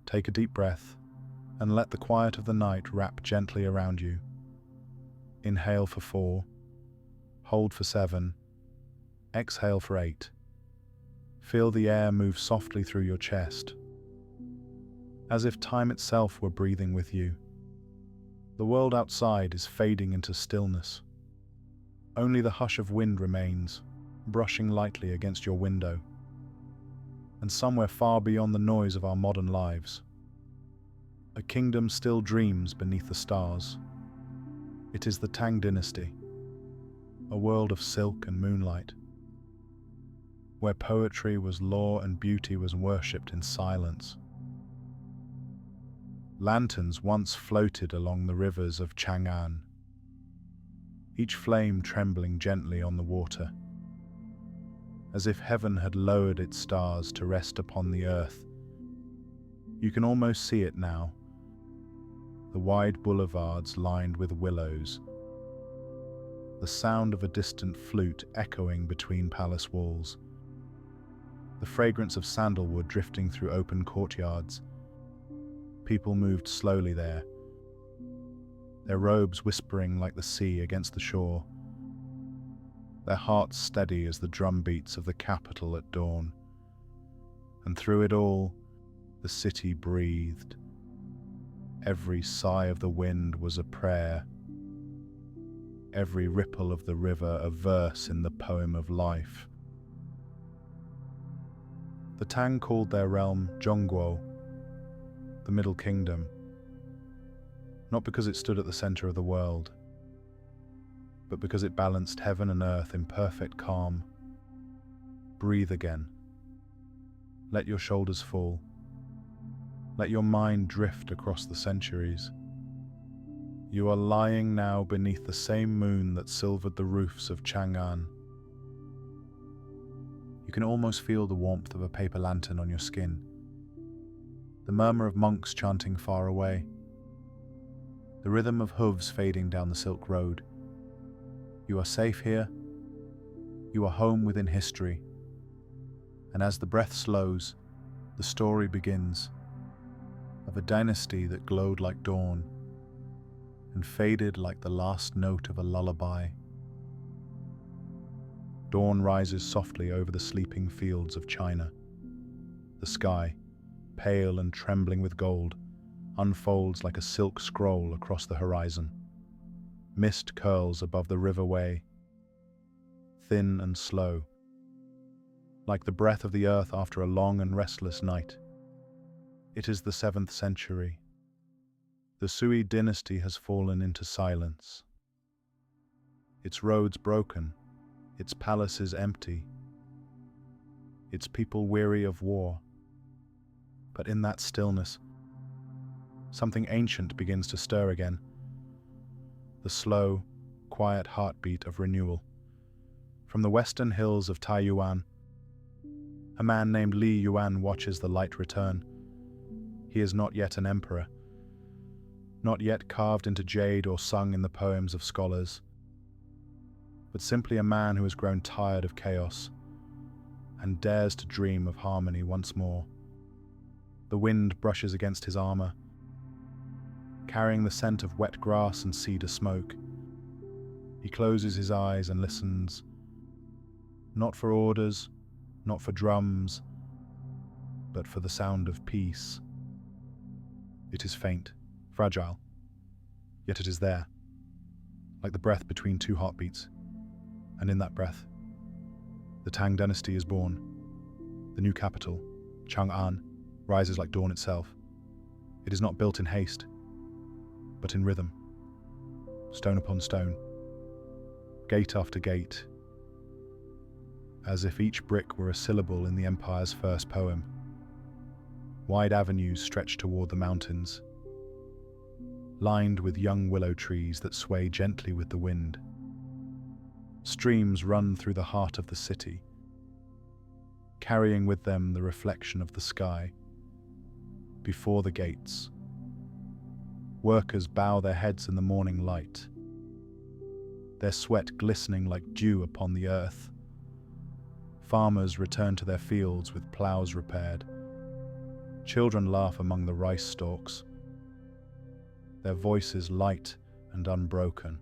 Take a deep breath and let the quiet of the night wrap gently around you. Inhale for 4, hold for 7, exhale for 8. Feel the air move softly through your chest, as if time itself were breathing with you. The world outside is fading into stillness. Only the hush of wind remains, brushing lightly against your window. And somewhere far beyond the noise of our modern lives, a kingdom still dreams beneath the stars. It is the Tang Dynasty, a world of silk and moonlight, where poetry was law and beauty was worshipped in silence. Lanterns once floated along the rivers of Chang'an, each flame trembling gently on the water, as if heaven had lowered its stars to rest upon the earth. You can almost see it now, the wide boulevards lined with willows, the sound of a distant flute echoing between palace walls, the fragrance of sandalwood drifting through open courtyards. People moved slowly there, their robes whispering like the sea against the shore, their hearts steady as the drum beats of the capital at dawn. And through it all, the city breathed. Every sigh of the wind was a prayer, every ripple of the river a verse in the poem of life. The Tang called their realm Zhongguo, the Middle Kingdom, not because it stood at the center of the world, but because it balanced heaven and earth in perfect calm. Breathe again. Let your shoulders fall. Let your mind drift across the centuries. You are lying now beneath the same moon that silvered the roofs of Chang'an. You can almost feel the warmth of a paper lantern on your skin, the murmur of monks chanting far away, the rhythm of hooves fading down the Silk Road. You are safe here. You are home within history. And as the breath slows, the story begins of a dynasty that glowed like dawn and faded like the last note of a lullaby. Dawn rises softly over the sleeping fields of China. The sky, pale and trembling with gold, unfolds like a silk scroll across the horizon. Mist curls above the riverway, thin and slow, like the breath of the earth after a long and restless night. It is the 7th century. The Sui dynasty has fallen into silence. Its roads broken, its palaces empty, its people weary of war. But in that stillness, something ancient begins to stir again. The slow, quiet heartbeat of renewal. From the western hills of Taiyuan, a man named Li Yuan watches the light return. He is not yet an emperor, not yet carved into jade or sung in the poems of scholars, but simply a man who has grown tired of chaos and dares to dream of harmony once more. The wind brushes against his armor, carrying the scent of wet grass and cedar smoke. He closes his eyes and listens, not for orders, not for drums, but for the sound of peace. It is faint, fragile, yet it is there, like the breath between two heartbeats. And in that breath, the Tang Dynasty is born. The new capital, Chang'an, rises like dawn itself. It is not built in haste, but in rhythm, stone upon stone, gate after gate, as if each brick were a syllable in the empire's first poem. Wide avenues stretch toward the mountains, lined with young willow trees that sway gently with the wind. Streams run through the heart of the city, carrying with them the reflection of the sky. Before the gates, workers bow their heads in the morning light, their sweat glistening like dew upon the earth. Farmers return to their fields with plows repaired, Children laugh among the rice stalks, their voices light and unbroken,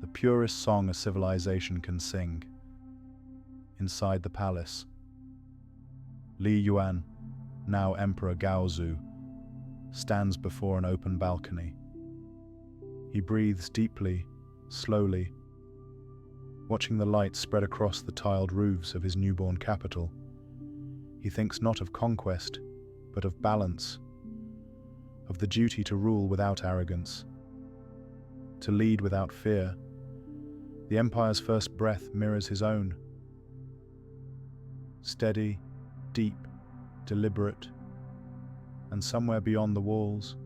the purest song a civilization can sing. Inside the palace, Li Yuan, now Emperor Gaozu, stands before an open balcony. He breathes deeply, slowly, watching the light spread across the tiled roofs of his newborn capital. He thinks not of conquest, but of balance, of the duty to rule without arrogance, to lead without fear. The empire's first breath mirrors his own. Steady, deep, deliberate, and somewhere beyond the walls,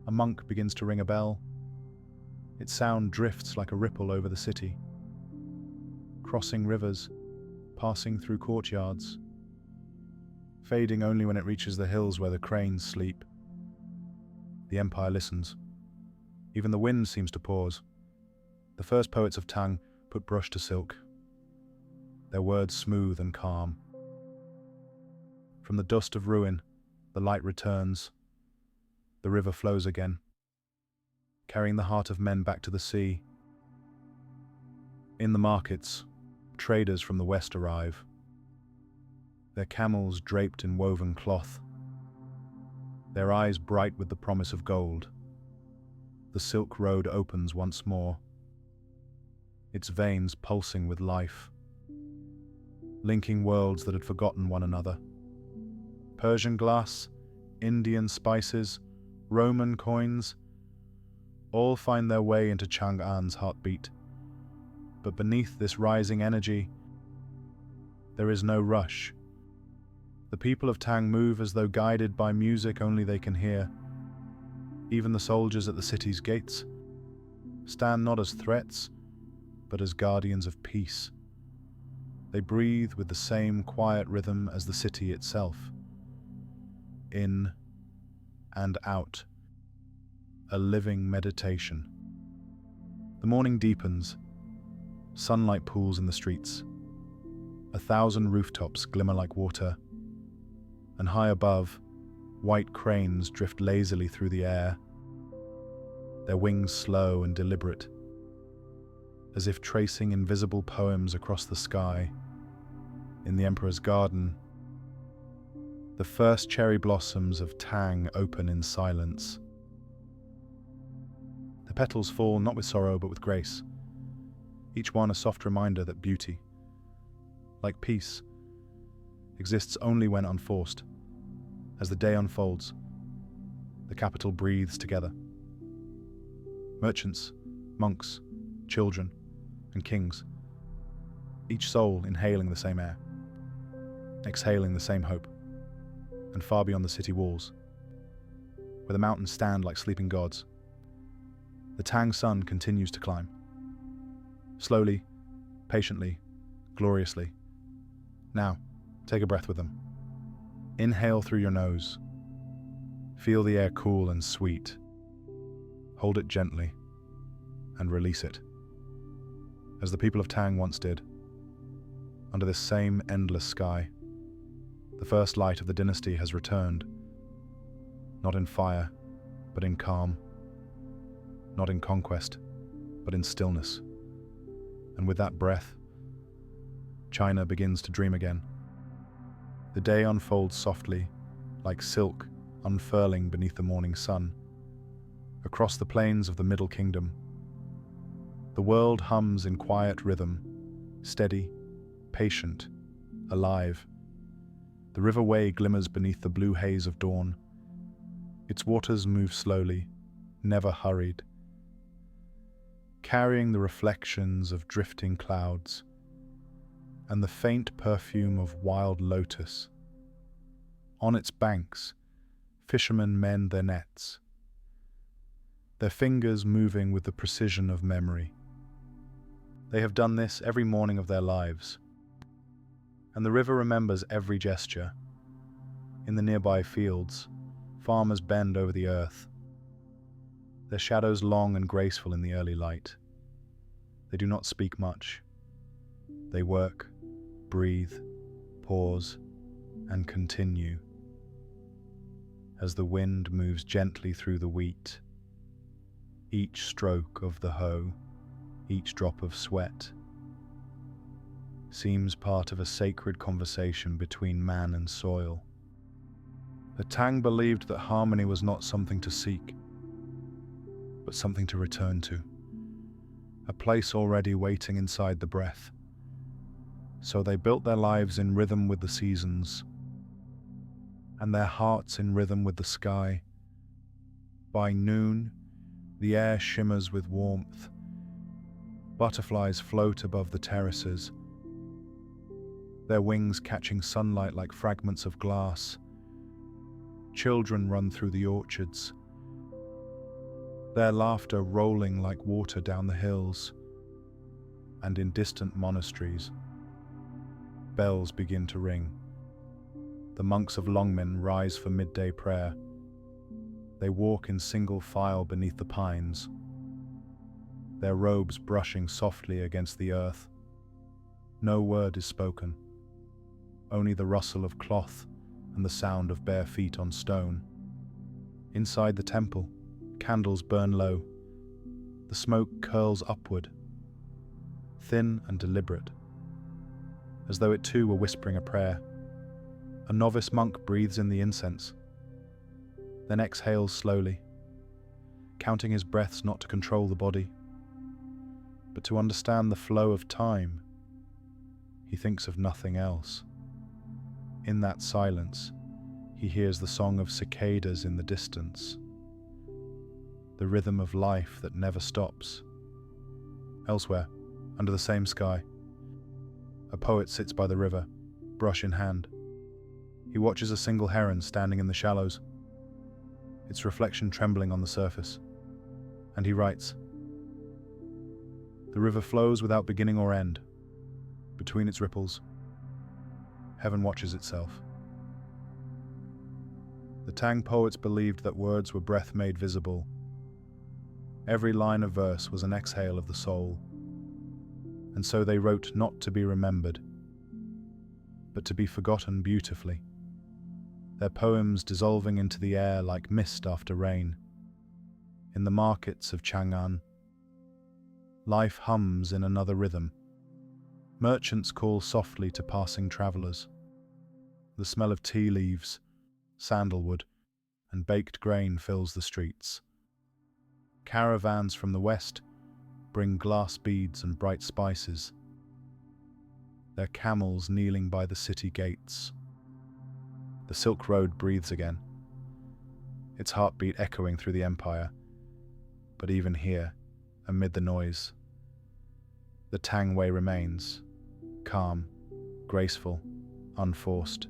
a monk begins to ring a bell. Its sound drifts like a ripple over the city, crossing rivers, passing through courtyards, fading only when it reaches the hills where the cranes sleep. The empire listens. Even the wind seems to pause. The first poets of Tang put brush to silk, their words smooth and calm. From the dust of ruin, the light returns. The river flows again, carrying the heart of men back to the sea. In the markets, traders from the west arrive, their camels draped in woven cloth, their eyes bright with the promise of gold. The Silk Road opens once more, its veins pulsing with life, linking worlds that had forgotten one another. Persian glass, Indian spices, Roman coins, all find their way into Chang'an's heartbeat. But beneath this rising energy, there is no rush. The people of Tang move as though guided by music only they can hear. Even the soldiers at the city's gates stand not as threats, but as guardians of peace. They breathe with the same quiet rhythm as the city itself. In and out, a living meditation. The morning deepens, sunlight pools in the streets. 1,000 rooftops glimmer like water, and high above, white cranes drift lazily through the air, their wings slow and deliberate, as if tracing invisible poems across the sky. In the emperor's garden, the first cherry blossoms of Tang open in silence. The petals fall not with sorrow but with grace, each one a soft reminder that beauty, like peace, exists only when unforced. As the day unfolds, the capital breathes together. Merchants, monks, children, and kings, each soul inhaling the same air, exhaling the same hope. And far beyond the city walls, where the mountains stand like sleeping gods, the Tang sun continues to climb. Slowly, patiently, gloriously. Now, take a breath with them. Inhale through your nose. Feel the air cool and sweet. Hold it gently and release it, as the people of Tang once did, under this same endless sky. The first light of the dynasty has returned, not in fire, but in calm, not in conquest, but in stillness. And with that breath, China begins to dream again. The day unfolds softly, like silk unfurling beneath the morning sun. Across the plains of the Middle Kingdom, the world hums in quiet rhythm, steady, patient, alive. The river Wei glimmers beneath the blue haze of dawn. Its waters move slowly, never hurried, carrying the reflections of drifting clouds and the faint perfume of wild lotus. On its banks, fishermen mend their nets, their fingers moving with the precision of memory. They have done this every morning of their lives, and the river remembers every gesture. In the nearby fields, farmers bend over the earth, their shadows long and graceful in the early light. They do not speak much. They work, breathe, pause, and continue. As the wind moves gently through the wheat, each stroke of the hoe, each drop of sweat, seems part of a sacred conversation between man and soil. The Tang believed that harmony was not something to seek, but something to return to, a place already waiting inside the breath. So they built their lives in rhythm with the seasons, and their hearts in rhythm with the sky. By noon, the air shimmers with warmth. Butterflies float above the terraces, their wings catching sunlight like fragments of glass. Children run through the orchards, their laughter rolling like water down the hills. And in distant monasteries, bells begin to ring. The monks of Longmen rise for midday prayer. They walk in single file beneath the pines, their robes brushing softly against the earth. No word is spoken, only the rustle of cloth and the sound of bare feet on stone. Inside the temple, candles burn low. The smoke curls upward, thin and deliberate, as though it too were whispering a prayer. A novice monk breathes in the incense, then exhales slowly, counting his breaths not to control the body, but to understand the flow of time. He thinks of nothing else. In that silence, he hears the song of cicadas in the distance, the rhythm of life that never stops. Elsewhere, under the same sky, a poet sits by the river, brush in hand. He watches a single heron standing in the shallows, its reflection trembling on the surface, and he writes, "The river flows without beginning or end. Between its ripples, heaven watches itself." The Tang poets believed that words were breath made visible. Every line of verse was an exhale of the soul, and so they wrote not to be remembered, but to be forgotten beautifully, their poems dissolving into the air like mist after rain. In the markets of Chang'an, life hums in another rhythm. Merchants call softly to passing travelers. The smell of tea leaves, sandalwood, and baked grain fills the streets. Caravans from the west bring glass beads and bright spices, their camels kneeling by the city gates. The Silk Road breathes again, its heartbeat echoing through the empire. But even here, amid the noise, the Tang Way remains, calm, graceful, unforced.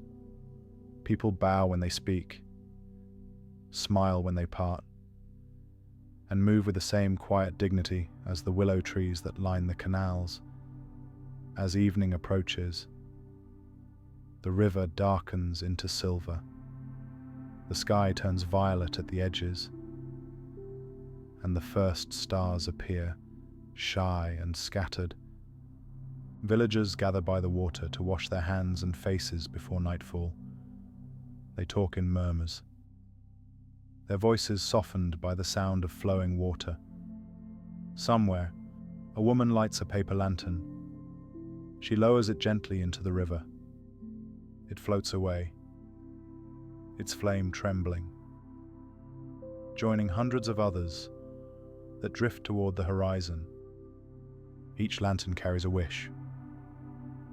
People bow when they speak, smile when they part, and move with the same quiet dignity as the willow trees that line the canals. As evening approaches, the river darkens into silver. The sky turns violet at the edges, and the first stars appear, shy and scattered. Villagers gather by the water to wash their hands and faces before nightfall. They talk in murmurs, their voices softened by the sound of flowing water. Somewhere, a woman lights a paper lantern. She lowers it gently into the river. It floats away, its flame trembling, joining hundreds of others that drift toward the horizon. Each lantern carries a wish.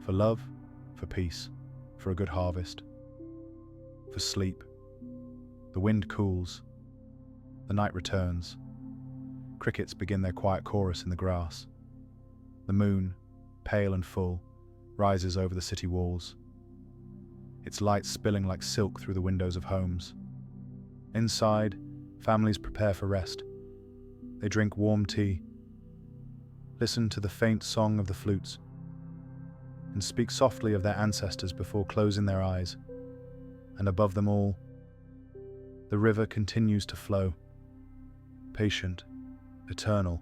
For love, for peace, for a good harvest, for sleep. The wind cools, the night returns. Crickets begin their quiet chorus in the grass. The moon, pale and full, rises over the city walls, its light spilling like silk through the windows of homes. Inside, families prepare for rest. They drink warm tea, listen to the faint song of the flutes, and speak softly of their ancestors before closing their eyes. And above them all, the river continues to flow, patient, eternal,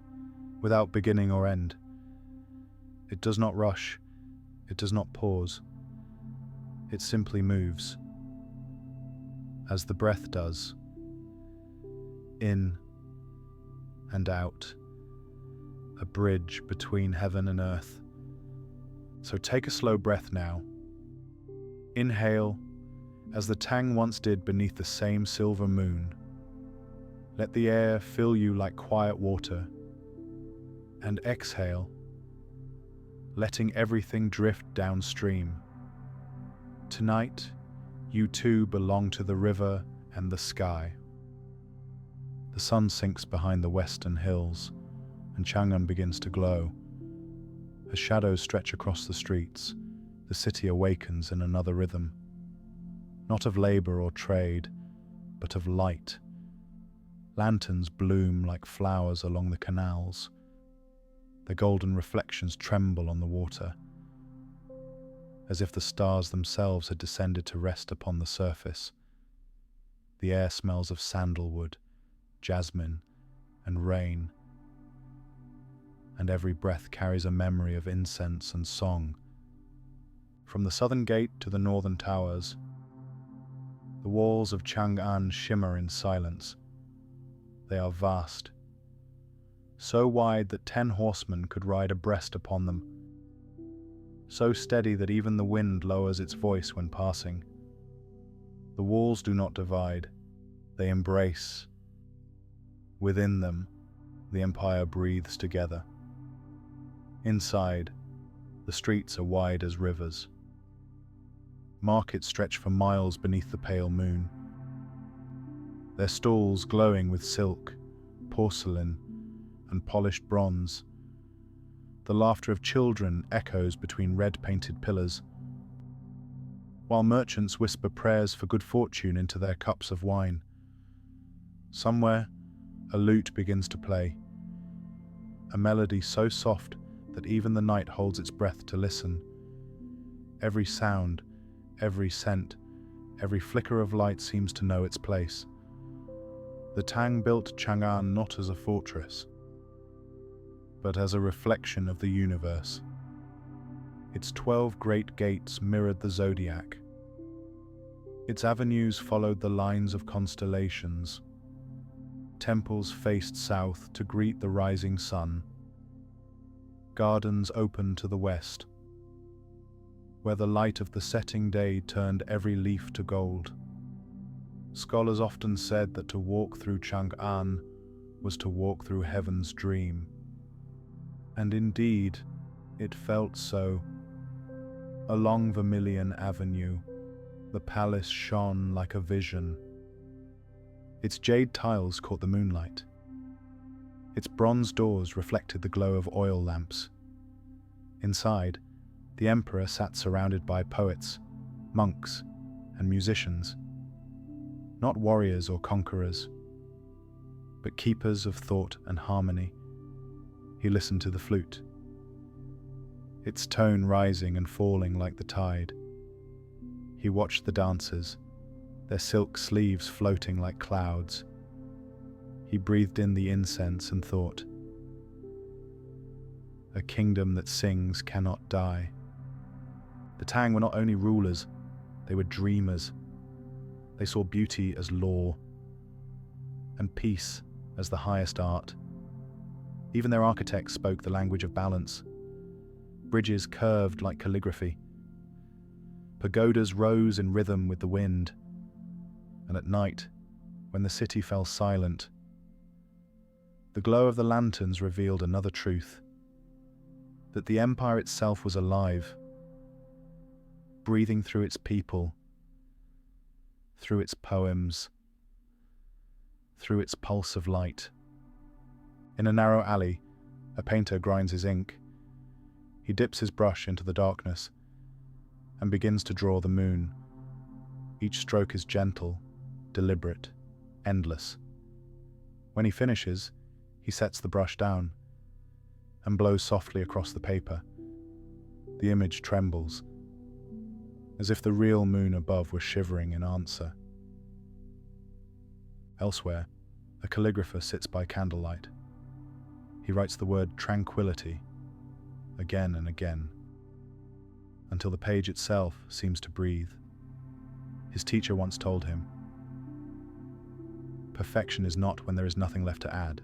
without beginning or end. It does not rush, it does not pause. It simply moves, as the breath does, in and out, a bridge between heaven and earth. So take a slow breath now. Inhale, as the Tang once did beneath the same silver moon. Let the air fill you like quiet water. And exhale, letting everything drift downstream. Tonight, you too belong to the river and the sky. The sun sinks behind the western hills, and Chang'an begins to glow. As shadows stretch across the streets, the city awakens in another rhythm. Not of labor or trade, but of light. Lanterns bloom like flowers along the canals. Their golden reflections tremble on the water, as if the stars themselves had descended to rest upon the surface. The air smells of sandalwood, jasmine, and rain, and every breath carries a memory of incense and song. From the southern gate to the northern towers, the walls of Chang'an shimmer in silence. They are vast, so wide that 10 horsemen could ride abreast upon them, so steady that even the wind lowers its voice when passing. The walls do not divide, they embrace. Within them, the empire breathes together. Inside, the streets are wide as rivers. Markets stretch for miles beneath the pale moon, their stalls glowing with silk, porcelain, and polished bronze. The laughter of children echoes between red-painted pillars, while merchants whisper prayers for good fortune into their cups of wine. Somewhere, a lute begins to play, a melody so soft that even the night holds its breath to listen. Every sound, every scent, every flicker of light seems to know its place. The Tang built Chang'an not as a fortress, but as a reflection of the universe. Its 12 great gates mirrored the zodiac. Its avenues followed the lines of constellations. Temples faced south to greet the rising sun. Gardens opened to the west, where the light of the setting day turned every leaf to gold. Scholars often said that to walk through Chang'an was to walk through heaven's dream. And indeed, it felt so. Along Vermilion Avenue, the palace shone like a vision. Its jade tiles caught the moonlight. Its bronze doors reflected the glow of oil lamps. Inside, the emperor sat surrounded by poets, monks, and musicians. Not warriors or conquerors, but keepers of thought and harmony. He listened to the flute, its tone rising and falling like the tide. He watched the dancers, their silk sleeves floating like clouds. He breathed in the incense and thought, a kingdom that sings cannot die. The Tang were not only rulers, they were dreamers. They saw beauty as law, and peace as the highest art. Even their architects spoke the language of balance. Bridges curved like calligraphy. Pagodas rose in rhythm with the wind. And at night, when the city fell silent, the glow of the lanterns revealed another truth, that the empire itself was alive, breathing through its people, through its poems, through its pulse of light. In a narrow alley, a painter grinds his ink. He dips his brush into the darkness and begins to draw the moon. Each stroke is gentle, deliberate, endless. When he finishes, he sets the brush down and blows softly across the paper. The image trembles, as if the real moon above were shivering in answer. Elsewhere, a calligrapher sits by candlelight. He writes the word tranquility again and again, until the page itself seems to breathe. His teacher once told him, "Perfection is not when there is nothing left to add,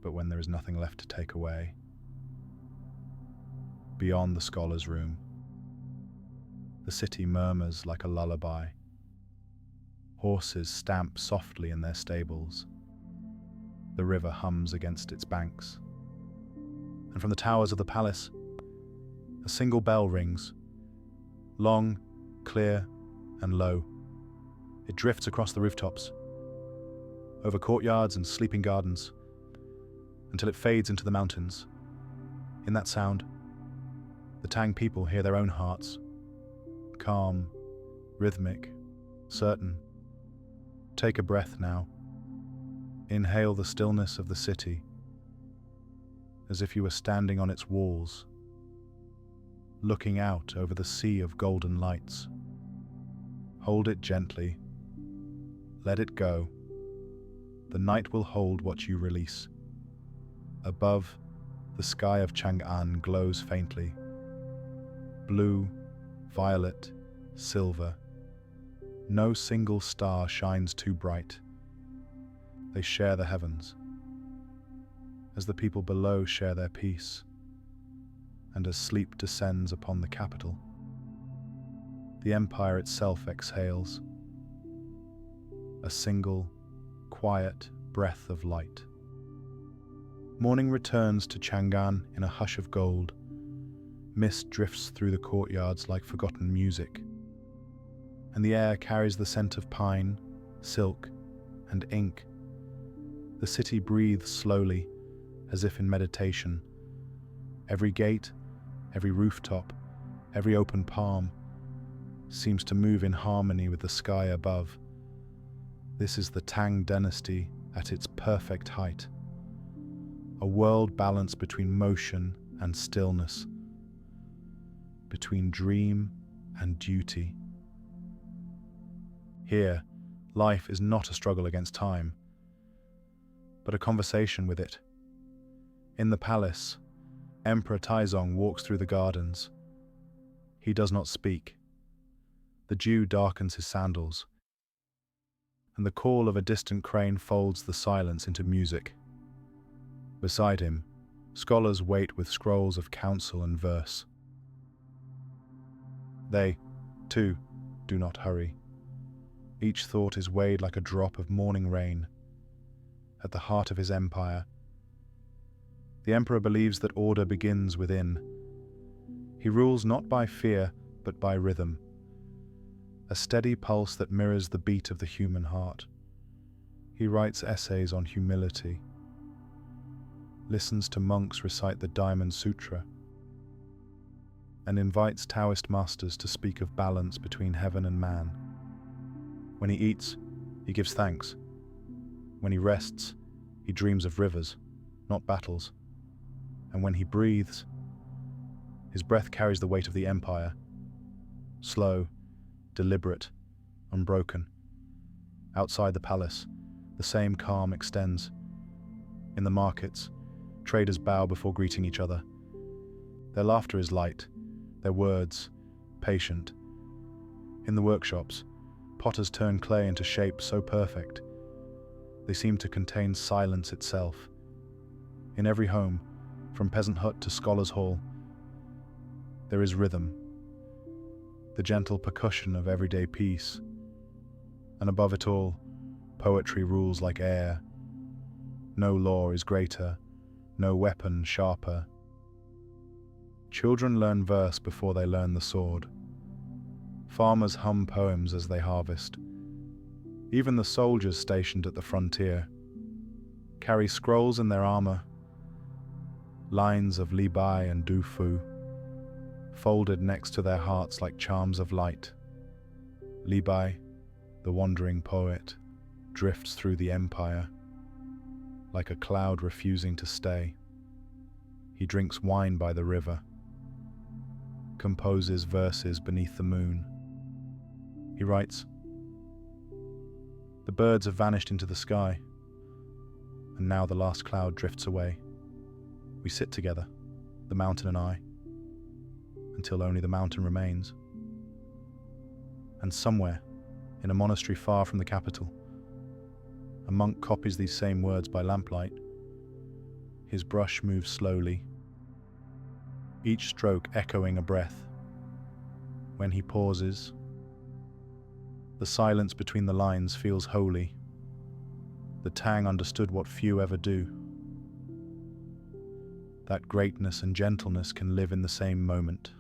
but when there is nothing left to take away." Beyond the scholar's room, the city murmurs like a lullaby. Horses stamp softly in their stables. The river hums against its banks. And from the towers of the palace, a single bell rings, long, clear, and low. It drifts across the rooftops, over courtyards and sleeping gardens, until it fades into the mountains. In that sound, the Tang people hear their own hearts, calm, rhythmic, certain. Take a breath now. Inhale the stillness of the city, as if you were standing on its walls, looking out over the sea of golden lights. Hold it gently. Let it go. The night will hold what you release. Above, the sky of Chang'an glows faintly. Blue, violet, silver. No single star shines too bright. They share the heavens, as the people below share their peace, and as sleep descends upon the capital, the empire itself exhales, a single, quiet breath of light. Morning returns to Chang'an in a hush of gold. Mist drifts through the courtyards like forgotten music, and the air carries the scent of pine, silk, and ink. The city breathes slowly, as if in meditation. Every gate, every rooftop, every open palm seems to move in harmony with the sky above. This is the Tang Dynasty at its perfect height, a world balance between motion and stillness, between dream and duty. Here, life is not a struggle against time, but a conversation with it. In the palace, Emperor Taizong walks through the gardens. He does not speak. The dew darkens his sandals, and the call of a distant crane folds the silence into music. Beside him, scholars wait with scrolls of counsel and verse. They, too, do not hurry. Each thought is weighed like a drop of morning rain. At the heart of his empire, the emperor believes that order begins within. He rules not by fear, but by rhythm, a steady pulse that mirrors the beat of the human heart. He writes essays on humility, listens to monks recite the Diamond Sutra, and invites Taoist masters to speak of balance between heaven and man. When he eats, he gives thanks. When he rests, he dreams of rivers, not battles. And when he breathes, his breath carries the weight of the empire, slow, deliberate, unbroken. Outside the palace, the same calm extends. In the markets, traders bow before greeting each other. Their laughter is light, their words patient. In the workshops, potters turn clay into shape so perfect, they seem to contain silence itself. In every home, from peasant hut to scholar's hall, there is rhythm, the gentle percussion of everyday peace. And above it all, poetry rules like air. No law is greater, no weapon sharper. Children learn verse before they learn the sword. Farmers hum poems as they harvest. Even the soldiers stationed at the frontier carry scrolls in their armor, lines of Li Bai and Du Fu, folded next to their hearts like charms of light. Li Bai, the wandering poet, drifts through the empire, like a cloud refusing to stay. He drinks wine by the river, composes verses beneath the moon. He writes, "The birds have vanished into the sky, and now the last cloud drifts away. We sit together, the mountain and I, until only the mountain remains." And somewhere, in a monastery far from the capital, a monk copies these same words by lamplight. His brush moves slowly, each stroke echoing a breath. When he pauses, the silence between the lines feels holy. The Tang understood what few ever do. That greatness and gentleness can live in the same moment.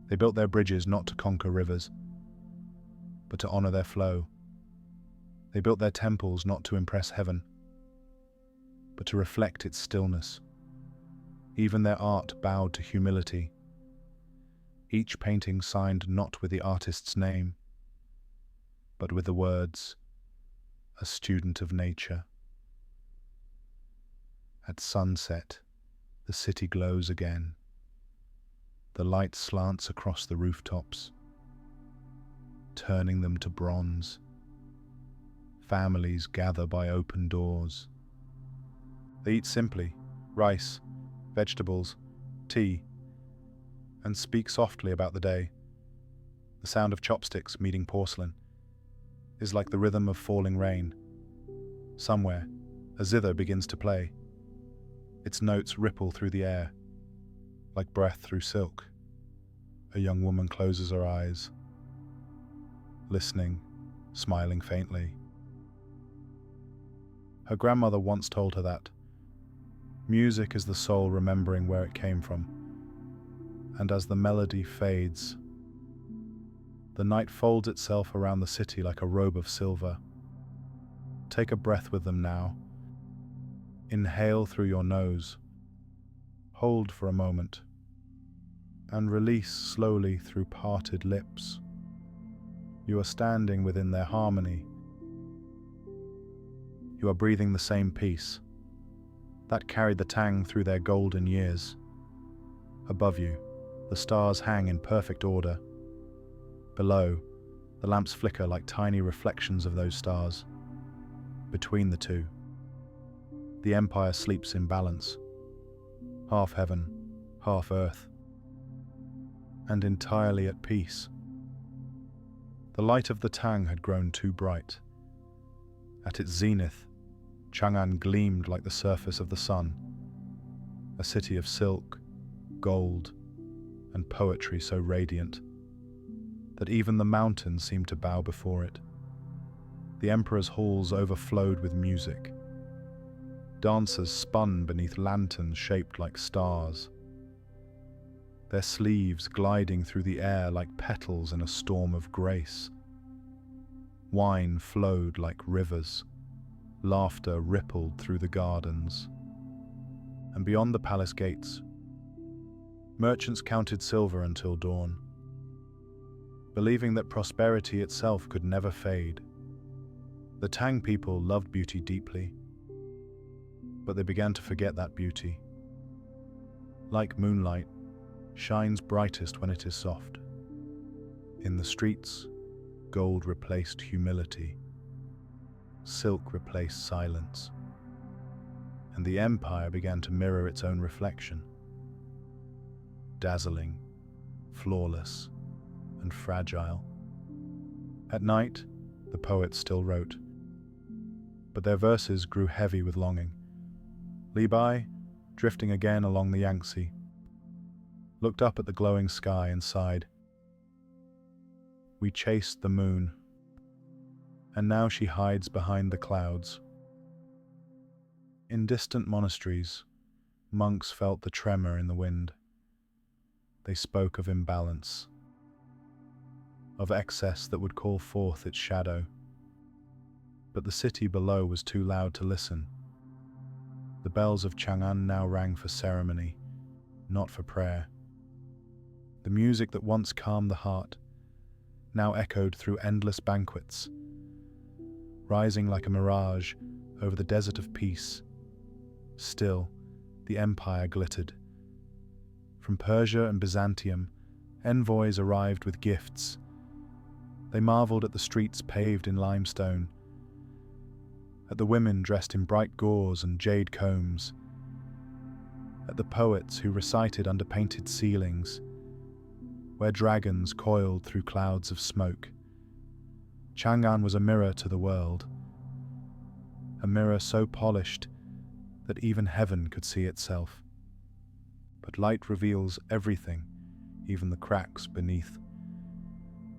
They built their bridges not to conquer rivers, but to honor their flow. They built their temples not to impress heaven, but to reflect its stillness. Even their art bowed to humility, each painting signed not with the artist's name, but with the words, "A student of nature." At sunset, the city glows again. The light slants across the rooftops, turning them to bronze. Families gather by open doors. They eat simply, rice, vegetables, tea, and speak softly about the day. The sound of chopsticks meeting porcelain is like the rhythm of falling rain. Somewhere, a zither begins to play. Its notes ripple through the air, like breath through silk. A young woman closes her eyes, listening, smiling faintly. Her grandmother once told her that music is the soul remembering where it came from, and as the melody fades, the night folds itself around the city like a robe of silver. Take a breath with them now. Inhale through your nose, hold for a moment, and release slowly through parted lips. You are standing within their harmony. You are breathing the same peace that carried the Tang through their golden years. Above you, the stars hang in perfect order. Below, the lamps flicker like tiny reflections of those stars. Between the two, the empire sleeps in balance, half heaven, half earth, and entirely at peace. The light of the Tang had grown too bright. At its zenith, Chang'an gleamed like the surface of the sun, a city of silk, gold, and poetry so radiant that even the mountains seemed to bow before it. The emperor's halls overflowed with music. Dancers spun beneath lanterns shaped like stars, their sleeves gliding through the air like petals in a storm of grace. Wine flowed like rivers, laughter rippled through the gardens. And beyond the palace gates, merchants counted silver until dawn, believing that prosperity itself could never fade. The Tang people loved beauty deeply, but they began to forget that beauty. Like moonlight, shines brightest when it is soft. In the streets, gold replaced humility, silk replaced silence, and the empire began to mirror its own reflection. Dazzling, flawless, and fragile. At night, the poets still wrote, but their verses grew heavy with longing. Li Bai, drifting again along the Yangtze, looked up at the glowing sky and sighed. We chased the moon, and now she hides behind the clouds. In distant monasteries, monks felt the tremor in the wind. They spoke of imbalance, of excess that would call forth its shadow. But the city below was too loud to listen. The bells of Chang'an now rang for ceremony, not for prayer. The music that once calmed the heart now echoed through endless banquets, rising like a mirage over the desert of peace. Still, the empire glittered. From Persia and Byzantium, envoys arrived with gifts. They marveled at the streets paved in limestone, at the women dressed in bright gauze and jade combs, at the poets who recited under painted ceilings, where dragons coiled through clouds of smoke. Chang'an was a mirror to the world, a mirror so polished that even heaven could see itself. But light reveals everything, even the cracks beneath.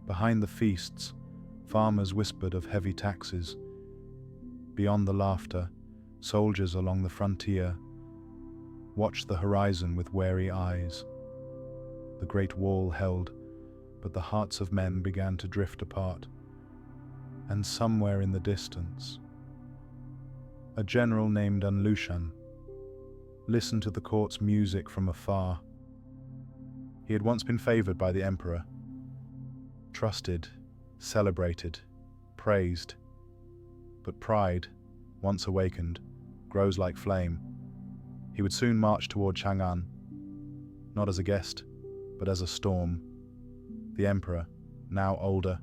Behind the feasts, farmers whispered of heavy taxes. Beyond the laughter, soldiers along the frontier watched the horizon with wary eyes. The great wall held, but the hearts of men began to drift apart. And somewhere in the distance, a general named Lushan listened to the court's music from afar. He had once been favored by the emperor, trusted, celebrated, praised. But pride, once awakened, grows like flame. He would soon march toward Chang'an, not as a guest, but as a storm. The emperor, now older,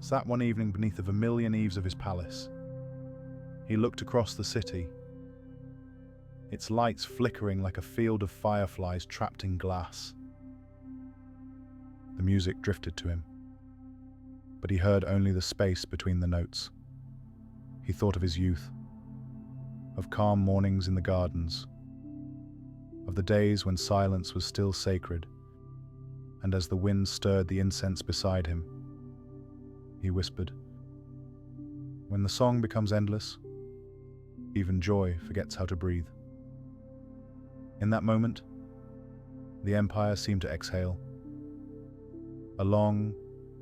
sat one evening beneath the vermilion eaves of his palace. He looked across the city, its lights flickering like a field of fireflies trapped in glass. The music drifted to him, but he heard only the space between the notes. He thought of his youth, of calm mornings in the gardens, of the days when silence was still sacred, and as the wind stirred the incense beside him, he whispered, "When the song becomes endless, even joy forgets how to breathe." In that moment, the empire seemed to exhale, a long,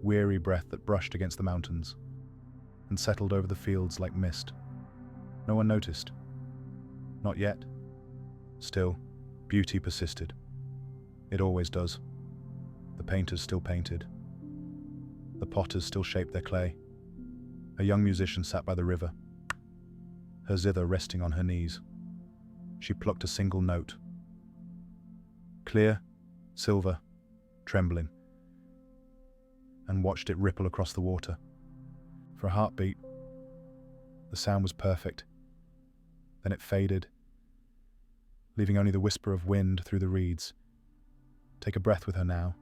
weary breath that brushed against the mountains and settled over the fields like mist. No one noticed. Not yet. Still, beauty persisted. It always does. The painters still painted. The potters still shaped their clay. A young musician sat by the river, her zither resting on her knees. She plucked a single note. Clear, silver, trembling, and watched it ripple across the water. For a heartbeat, the sound was perfect. Then it faded, leaving only the whisper of wind through the reeds. Take a breath with her now.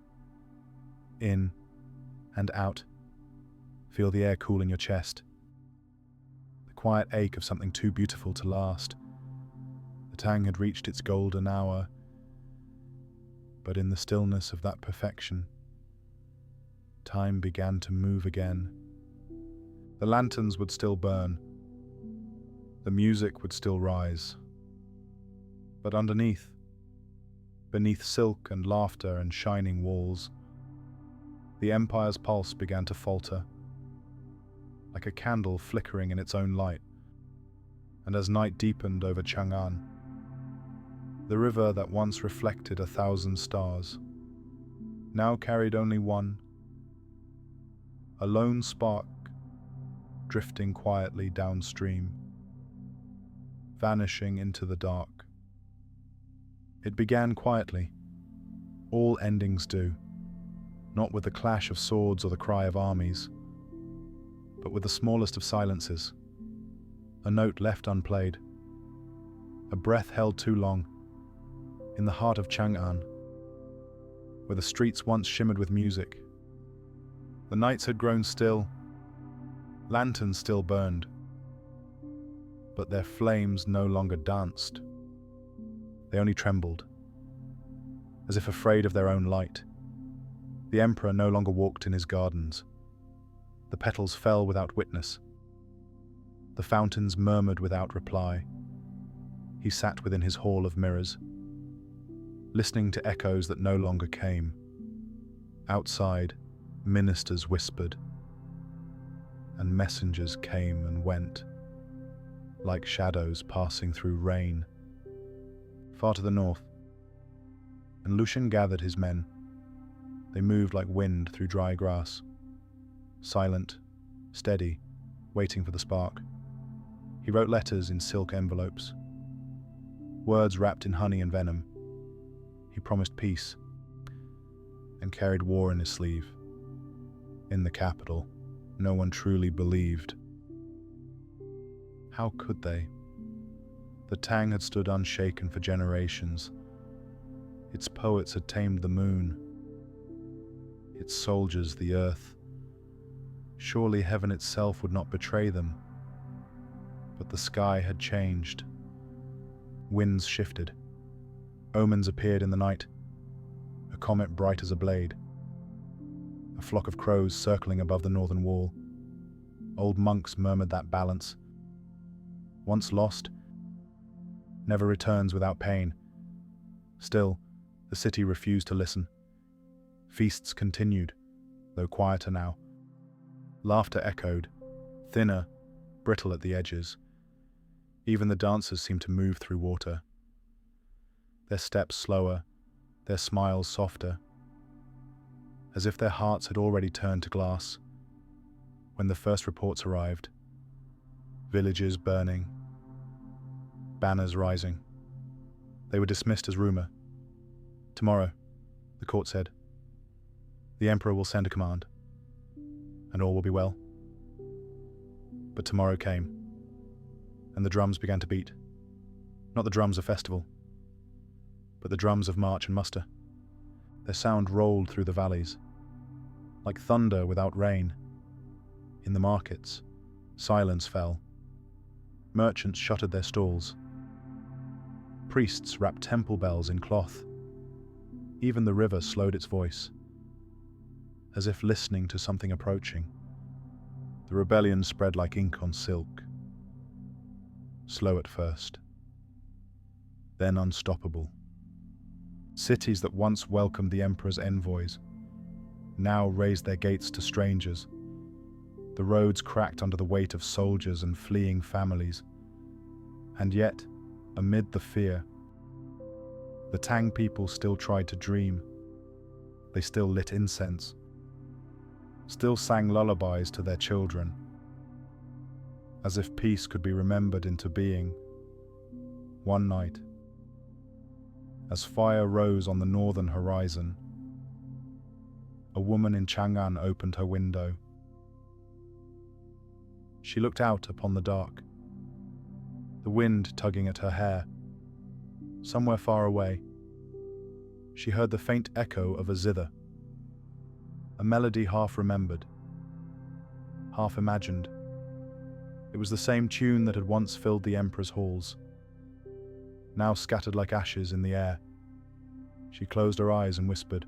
In and out. Feel the air cool in your chest. The quiet ache of something too beautiful to last. The Tang had reached its golden hour, but in the stillness of that perfection, time began to move again. The lanterns would still burn. The music would still rise. But underneath, beneath silk and laughter and shining walls, the empire's pulse began to falter, like a candle flickering in its own light. And as night deepened over Chang'an, the river that once reflected 1,000 stars now carried only one, a lone spark drifting quietly downstream, vanishing into the dark. It began quietly. All endings do, not with the clash of swords or the cry of armies, but with the smallest of silences, a note left unplayed, a breath held too long, in the heart of Chang'an, where the streets once shimmered with music. The nights had grown still, lanterns still burned, but their flames no longer danced. They only trembled, as if afraid of their own light. The emperor no longer walked in his gardens. The petals fell without witness. The fountains murmured without reply. He sat within his hall of mirrors, listening to echoes that no longer came. Outside, ministers whispered, and messengers came and went, like shadows passing through rain. Far to the north, and Lushan gathered his men. They moved like wind through dry grass, silent, steady, waiting for the spark. He wrote letters in silk envelopes, words wrapped in honey and venom. He promised peace and carried war in his sleeve. In the capital, no one truly believed. How could they? The Tang had stood unshaken for generations. Its poets had tamed the moon, its soldiers the earth. Surely heaven itself would not betray them. But the sky had changed. Winds shifted. Omens appeared in the night. A comet bright as a blade. A flock of crows circling above the northern wall. Old monks murmured that balance, once lost, never returns without pain. Still, the city refused to listen. Feasts continued, though quieter now. Laughter echoed, thinner, brittle at the edges. Even the dancers seemed to move through water. Their steps slower, their smiles softer, as if their hearts had already turned to glass. When the first reports arrived, villages burning, banners rising, they were dismissed as rumor. Tomorrow, the court said, the emperor will send a command, and all will be well. But tomorrow came, and the drums began to beat. Not the drums of festival, but the drums of march and muster. Their sound rolled through the valleys, like thunder without rain. In the markets, silence fell. Merchants shuttered their stalls. Priests wrapped temple bells in cloth. Even the river slowed its voice, as if listening to something approaching. The rebellion spread like ink on silk. Slow at first, then unstoppable. Cities that once welcomed the emperor's envoys now raised their gates to strangers. The roads cracked under the weight of soldiers and fleeing families. And yet, amid the fear, the Tang people still tried to dream. They still lit incense, still sang lullabies to their children, as if peace could be remembered into being. One night, as fire rose on the northern horizon, a woman in Chang'an opened her window. She looked out upon the dark, the wind tugging at her hair. Somewhere far away, she heard the faint echo of a zither, a melody half remembered, half imagined. It was the same tune that had once filled the emperor's halls, now scattered like ashes in the air. She closed her eyes and whispered,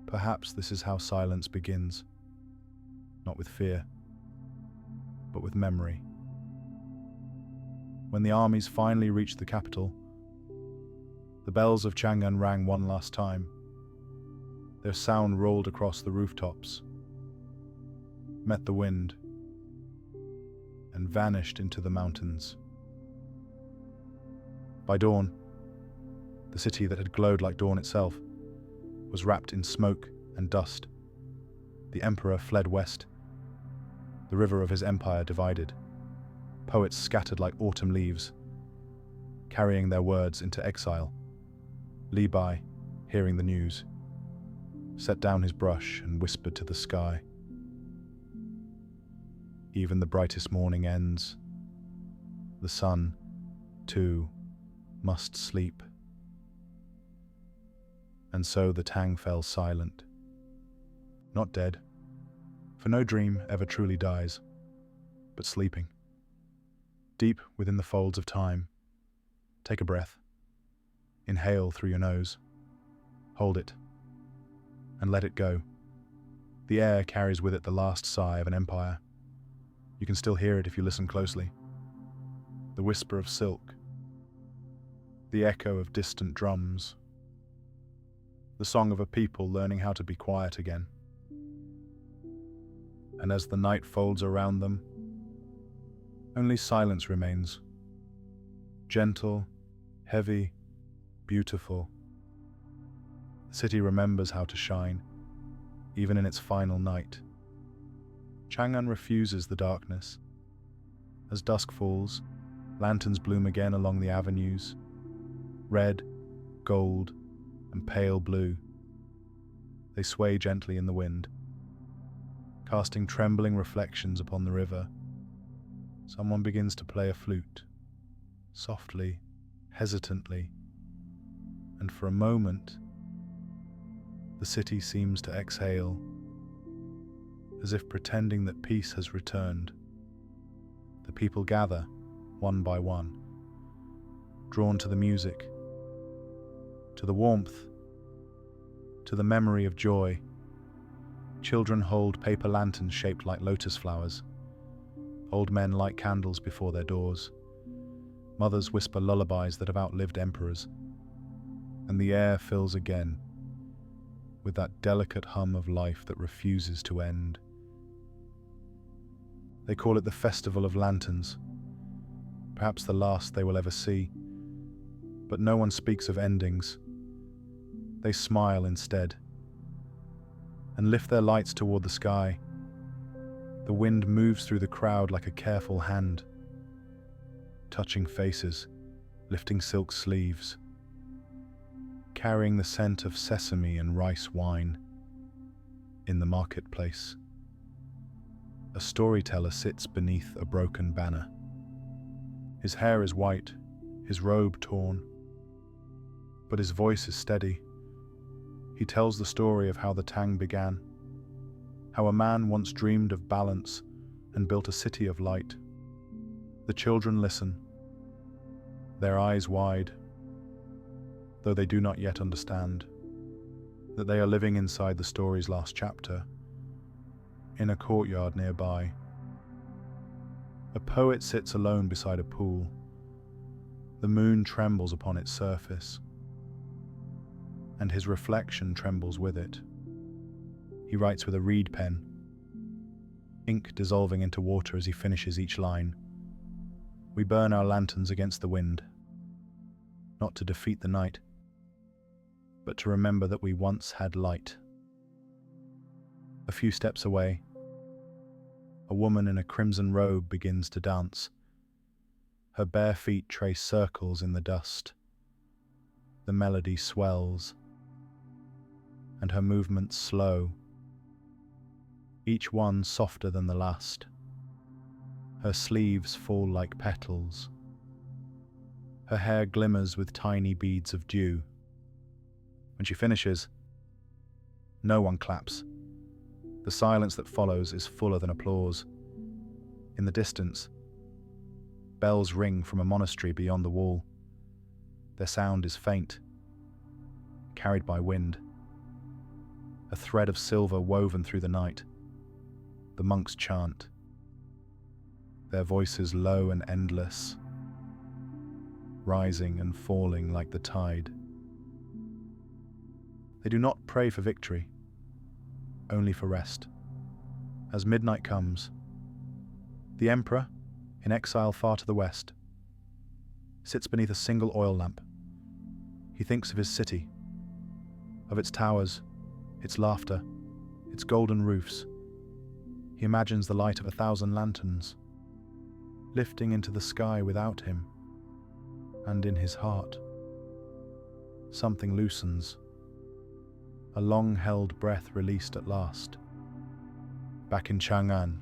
"Perhaps this is how silence begins, not with fear, but with memory." When the armies finally reached the capital, the bells of Chang'an rang one last time. Their sound rolled across the rooftops, met the wind, and vanished into the mountains. By dawn, the city that had glowed like dawn itself was wrapped in smoke and dust. The emperor fled west. The river of his empire divided. Poets scattered like autumn leaves, carrying their words into exile. Li Bai, hearing the news, set down his brush and whispered to the sky, "Even the brightest morning ends. The sun, too, must sleep." And so the Tang fell silent. Not dead, for no dream ever truly dies, but sleeping. Deep within the folds of time, take a breath. Inhale through your nose. Hold it, and let it go. The air carries with it the last sigh of an empire. You can still hear it if you listen closely. The whisper of silk, the echo of distant drums, the song of a people learning how to be quiet again. And as the night folds around them, only silence remains. Gentle, heavy, beautiful. The city remembers how to shine, even in its final night. Chang'an refuses the darkness. As dusk falls, lanterns bloom again along the avenues, red, gold, and pale blue. They sway gently in the wind, casting trembling reflections upon the river. Someone begins to play a flute, softly, hesitantly, and for a moment, The city seems to exhale, as if pretending that peace has returned. The people gather, one by one, drawn to the music, to the warmth, to the memory of joy. Children hold paper lanterns shaped like lotus flowers. Old men light candles before their doors. Mothers whisper lullabies that have outlived emperors. And the air fills again with that delicate hum of life that refuses to end. They call it the Festival of Lanterns, perhaps the last they will ever see. But no one speaks of endings. They smile instead and lift their lights toward the sky. The wind moves through the crowd like a careful hand, touching faces, lifting silk sleeves, carrying the scent of sesame and rice wine. In the marketplace, a storyteller sits beneath a broken banner. His hair is white, his robe torn, but his voice is steady. He tells the story of how the Tang began, how a man once dreamed of balance and built a city of light. The children listen, their eyes wide, though they do not yet understand that they are living inside the story's last chapter, in a courtyard nearby. A poet sits alone beside a pool. The moon trembles upon its surface, and his reflection trembles with it. He writes with a reed pen, ink dissolving into water as he finishes each line. We burn our lanterns against the wind, not to defeat the night, but to remember that we once had light. A few steps away, a woman in a crimson robe begins to dance. Her bare feet trace circles in the dust. The melody swells, and her movements slow, each one softer than the last. Her sleeves fall like petals. Her hair glimmers with tiny beads of dew. When she finishes, no one claps. The silence that follows is fuller than applause. In the distance, bells ring from a monastery beyond the wall. Their sound is faint, carried by wind, a thread of silver woven through the night. The monks chant, their voices low and endless, rising and falling like the tide. They do not pray for victory, only for rest. As midnight comes, the emperor, in exile far to the west, sits beneath a single oil lamp. He thinks of his city, of its towers, its laughter, its golden roofs. He imagines the light of 1,000 lanterns, lifting into the sky without him, and in his heart, something loosens, a long-held breath released at last. Back in Chang'an,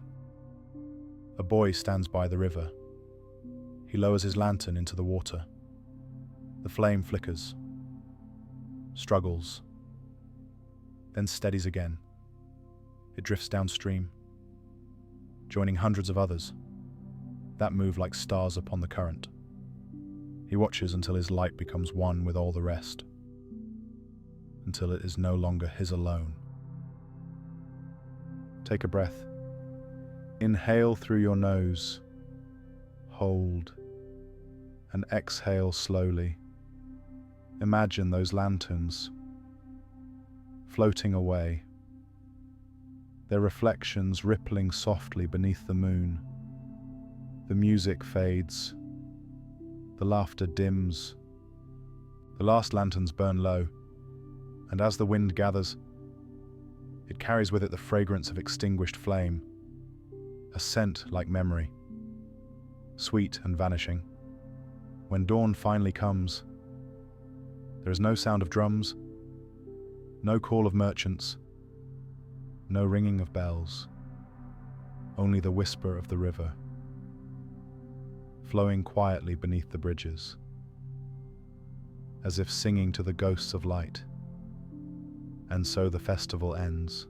a boy stands by the river. He lowers his lantern into the water. The flame flickers, struggles, then steadies again. It drifts downstream, joining hundreds of others that move like stars upon the current. He watches until his light becomes one with all the rest, until it is no longer his alone. Take a breath. Inhale through your nose, hold, and exhale slowly. Imagine those lanterns floating away, their reflections rippling softly beneath the moon. The music fades, the laughter dims, the last lanterns burn low, and as the wind gathers, it carries with it the fragrance of extinguished flame, a scent like memory, sweet and vanishing. When dawn finally comes, there is no sound of drums, no call of merchants, no ringing of bells, only the whisper of the river, flowing quietly beneath the bridges, as if singing to the ghosts of light And so the festival ends,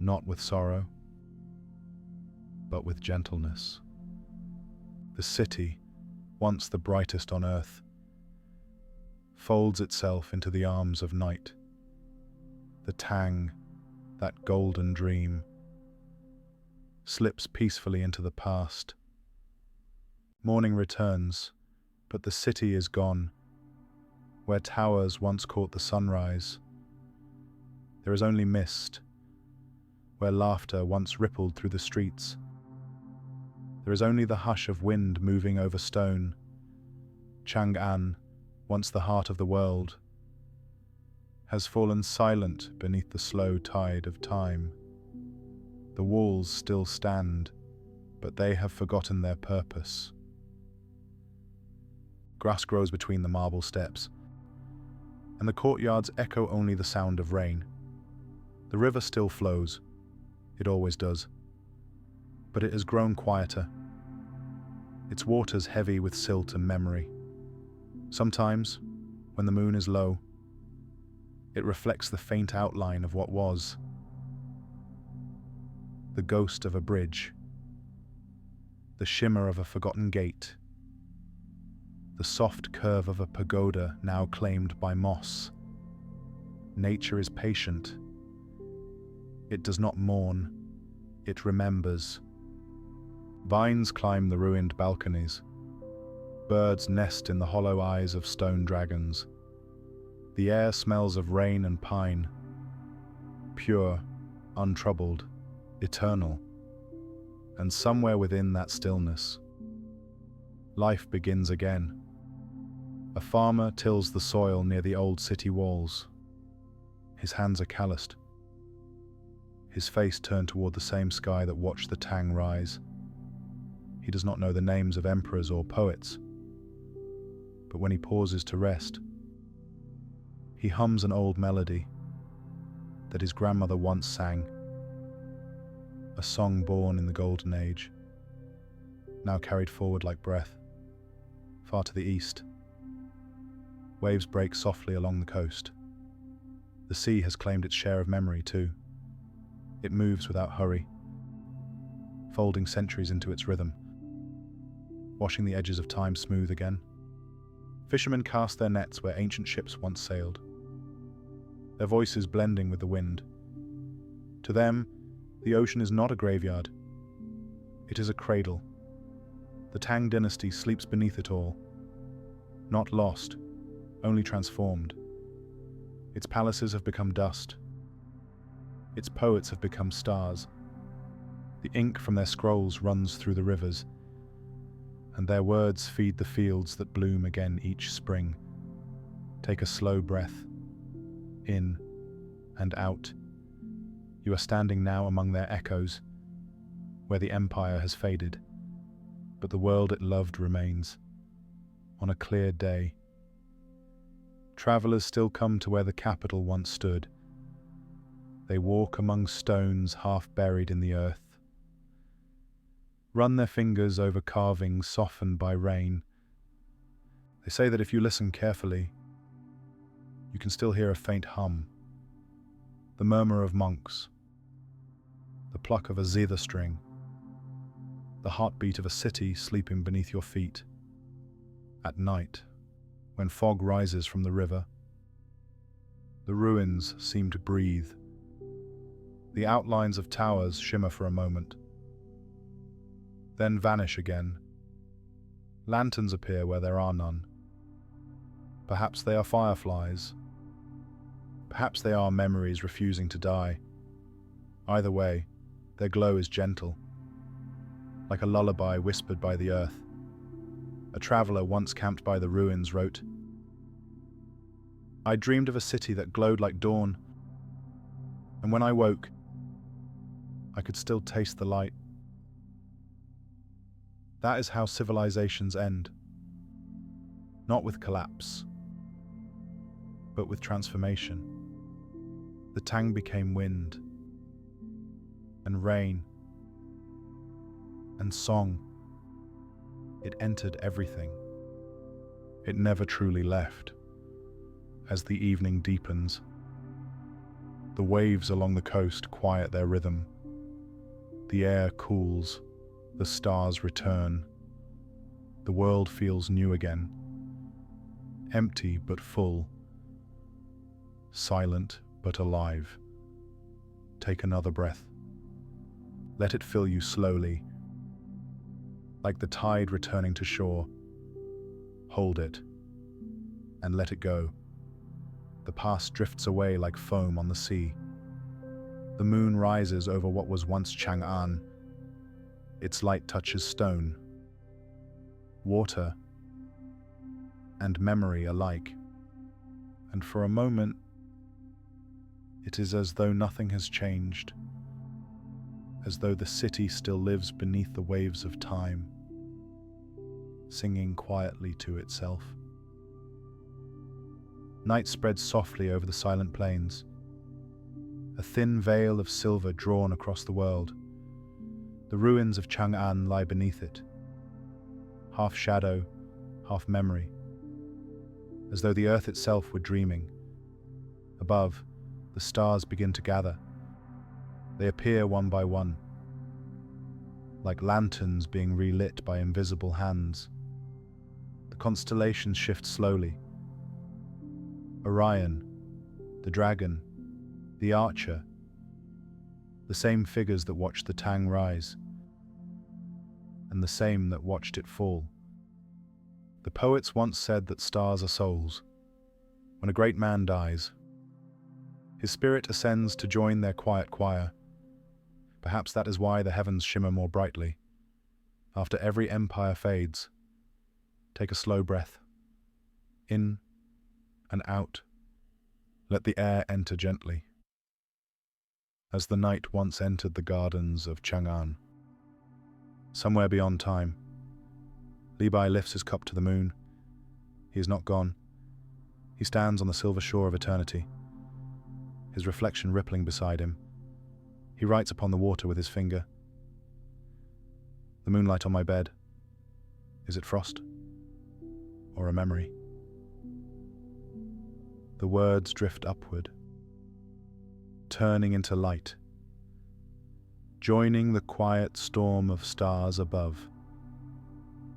not with sorrow, but with gentleness. The city, once the brightest on earth, folds itself into the arms of night. The Tang, that golden dream, slips peacefully into the past. Morning returns, but the city is gone. Where towers once caught the sunrise, there is only mist. Where laughter once rippled through the streets, there is only the hush of wind moving over stone. Chang'an, once the heart of the world, has fallen silent beneath the slow tide of time. The walls still stand, but they have forgotten their purpose. Grass grows between the marble steps, and the courtyards echo only the sound of rain. The river still flows, it always does, but it has grown quieter, its waters heavy with silt and memory. Sometimes, when the moon is low, it reflects the faint outline of what was. The ghost of a bridge, the shimmer of a forgotten gate, the soft curve of a pagoda now claimed by moss. Nature is patient. It does not mourn, it remembers. Vines climb the ruined balconies. Birds nest in the hollow eyes of stone dragons. The air smells of rain and pine, pure, untroubled, eternal. And somewhere within that stillness, life begins again. A farmer tills the soil near the old city walls. His hands are calloused, his face turned toward the same sky that watched the Tang rise. He does not know the names of emperors or poets, but when he pauses to rest, he hums an old melody that his grandmother once sang, a song born in the Golden Age, now carried forward like breath, far to the east. Waves break softly along the coast. The sea has claimed its share of memory too. It moves without hurry, folding centuries into its rhythm, washing the edges of time smooth again. Fishermen cast their nets where ancient ships once sailed, their voices blending with the wind. To them, the ocean is not a graveyard. It is a cradle. The Tang Dynasty sleeps beneath it all, not lost, only transformed. Its palaces have become dust. Its poets have become stars. The ink from their scrolls runs through the rivers, and their words feed the fields that bloom again each spring. Take a slow breath, in and out. You are standing now among their echoes, where the empire has faded, but the world it loved remains. On a clear day, travelers still come to where the capital once stood. They walk among stones half buried in the earth, run their fingers over carvings softened by rain. They say that if you listen carefully, you can still hear a faint hum, the murmur of monks, the pluck of a zither string, the heartbeat of a city sleeping beneath your feet. At night, when fog rises from the river, the ruins seem to breathe. The outlines of towers shimmer for a moment, then vanish again. Lanterns appear where there are none. Perhaps they are fireflies. Perhaps they are memories refusing to die. Either way, their glow is gentle, like a lullaby whispered by the earth. A traveler once camped by the ruins wrote, "I dreamed of a city that glowed like dawn, and when I woke, I could still taste the light." That is how civilizations end. Not with collapse, but with transformation. The Tang became wind, and rain, and song. It entered everything. It never truly left. As the evening deepens, The waves along the coast quiet their rhythm. The air cools, the stars return. The world feels new again, empty but full, silent but alive. Take another breath. Let it fill you slowly, like the tide returning to shore. Hold it, and let it go. The past drifts away like foam on the sea. The moon rises over what was once Chang'an. Its light touches stone, water, and memory alike. And for a moment, it is as though nothing has changed, as though the city still lives beneath the waves of time, singing quietly to itself. Night spreads softly over the silent plains, a thin veil of silver drawn across the world. The ruins of Chang'an lie beneath it, half shadow, half memory, as though the earth itself were dreaming. Above, the stars begin to gather. They appear one by one, like lanterns being relit by invisible hands. The constellations shift slowly. Orion, the dragon, the archer, the same figures that watched the Tang rise, and the same that watched it fall. The poets once said that stars are souls. When a great man dies, his spirit ascends to join their quiet choir. Perhaps that is why the heavens shimmer more brightly. After every empire fades, take a slow breath. In and out. Let the air enter gently, as the night once entered the gardens of Chang'an. Somewhere beyond time, Li Bai lifts his cup to the moon. He is not gone. He stands on the silver shore of eternity, his reflection rippling beside him. He writes upon the water with his finger. The moonlight on my bed, is it frost or a memory? The words drift upward, turning into light, joining the quiet storm of stars above.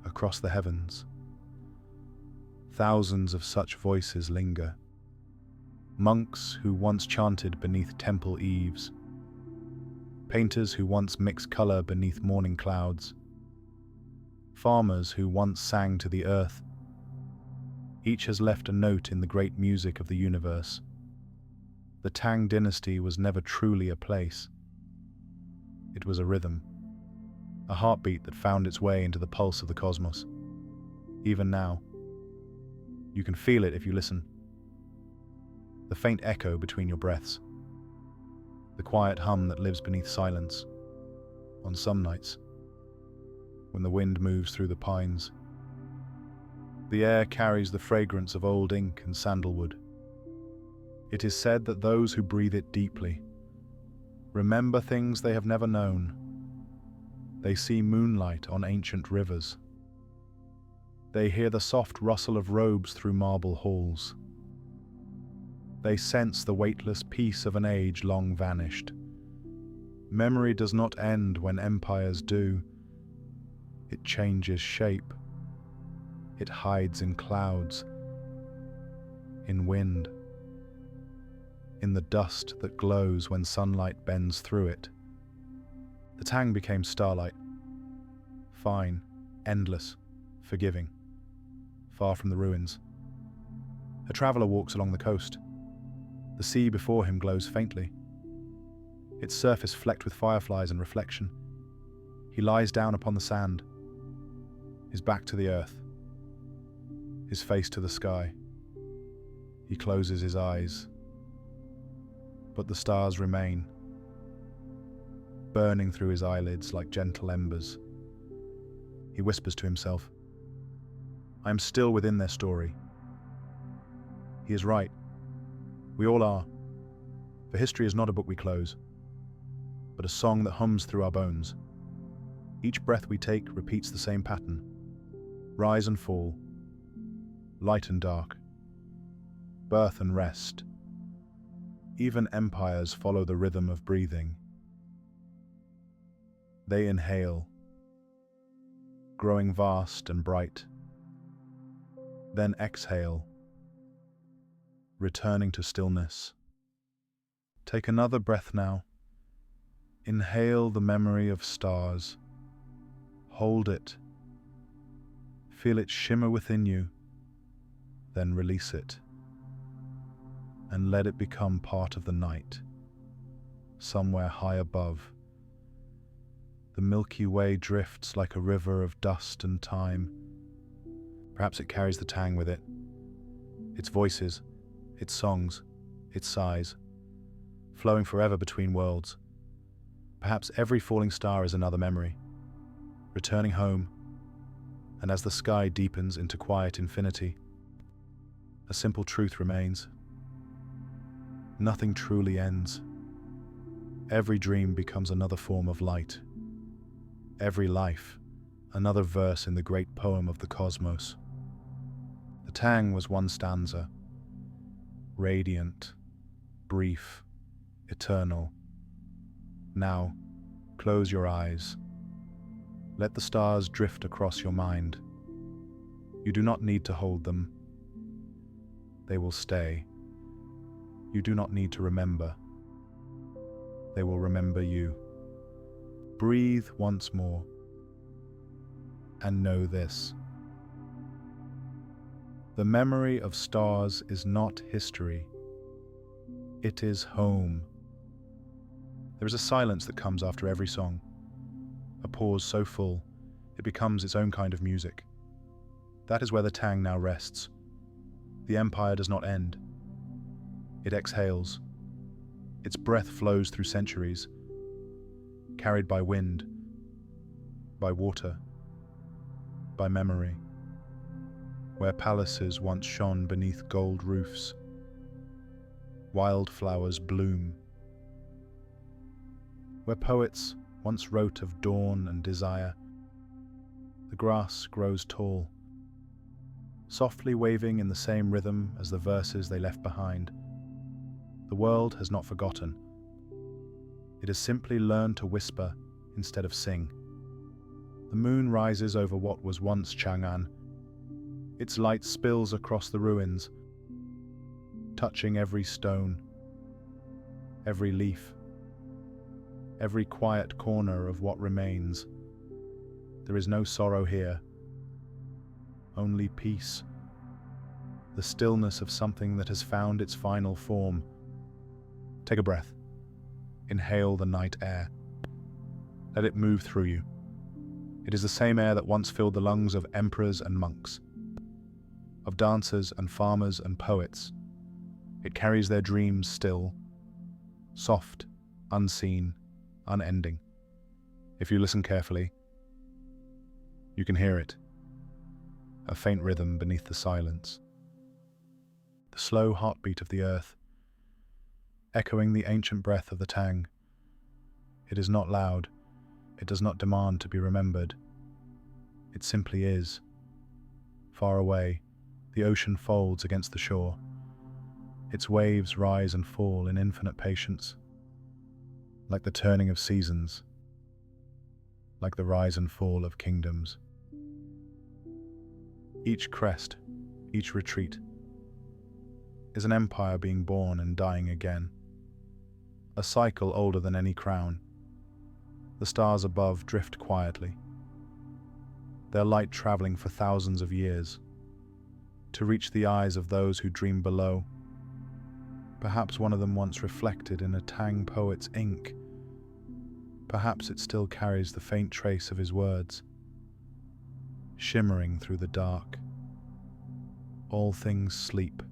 Across the heavens, thousands of such voices linger. Monks who once chanted beneath temple eaves, painters who once mixed color beneath morning clouds, farmers who once sang to the earth. Each has left a note in the great music of the universe. The Tang Dynasty was never truly a place. It was a rhythm, a heartbeat that found its way into the pulse of the cosmos. Even now, you can feel it if you listen. The faint echo between your breaths, the quiet hum that lives beneath silence. On some nights, when the wind moves through the pines, the air carries the fragrance of old ink and sandalwood. It is said that those who breathe it deeply remember things they have never known. They see moonlight on ancient rivers. They hear the soft rustle of robes through marble halls. They sense the weightless peace of an age long vanished. Memory does not end when empires do. It changes shape. It hides in clouds, in wind, in the dust that glows when sunlight bends through it. The Tang became starlight, fine, endless, forgiving, far from the ruins. A traveler walks along the coast. The sea before him glows faintly, its surface flecked with fireflies and reflection. He lies down upon the sand, his back to the earth, his face to the sky. He closes his eyes, but the stars remain, burning through his eyelids like gentle embers. He whispers to himself, I am still within their story. He is right. We all are. For history is not a book we close, but a song that hums through our bones. Each breath we take repeats the same pattern. Rise and fall, light and dark, birth and rest. Even empires follow the rhythm of breathing. They inhale, growing vast and bright, then exhale, returning to stillness. Take another breath now. Inhale the memory of stars. Hold it. Feel it shimmer within you, then release it, and let it become part of the night, somewhere high above. The Milky Way drifts like a river of dust and time. Perhaps it carries the Tang with it, its voices, its songs, its sighs, flowing forever between worlds. Perhaps every falling star is another memory, returning home, and as the sky deepens into quiet infinity, a simple truth remains. Nothing truly ends. Every dream becomes another form of light. Every life, another verse in the great poem of the cosmos. The Tang was one stanza, radiant, brief, eternal. Now, close your eyes. Let the stars drift across your mind. You do not need to hold them. They will stay. You do not need to remember. They will remember you. Breathe once more. And know this. The memory of stars is not history. It is home. There is a silence that comes after every song, a pause so full, it becomes its own kind of music. That is where the Tang now rests. The empire does not end. It exhales. Its breath flows through centuries, carried by wind, by water, by memory. Where palaces once shone beneath gold roofs, wildflowers bloom. Where poets once wrote of dawn and desire, the grass grows tall, softly waving in the same rhythm as the verses they left behind. The world has not forgotten. It has simply learned to whisper instead of sing. The moon rises over what was once Chang'an. Its light spills across the ruins, touching every stone, every leaf, every quiet corner of what remains. There is no sorrow here, only peace, the stillness of something that has found its final form. Take a breath. Inhale the night air. Let it move through you. It is the same air that once filled the lungs of emperors and monks, of dancers and farmers and poets. It carries their dreams still, soft, unseen, unending. If you listen carefully, you can hear it, a faint rhythm beneath the silence. The slow heartbeat of the earth, echoing the ancient breath of the Tang. It is not loud, it does not demand to be remembered. It simply is. Far away, the ocean folds against the shore. Its waves rise and fall in infinite patience, like the turning of seasons, like the rise and fall of kingdoms. Each crest, each retreat, is an empire being born and dying again. A cycle older than any crown. The stars above drift quietly, their light traveling for thousands of years, to reach the eyes of those who dream below. Perhaps one of them once reflected in a Tang poet's ink. Perhaps it still carries the faint trace of his words, shimmering through the dark. All things sleep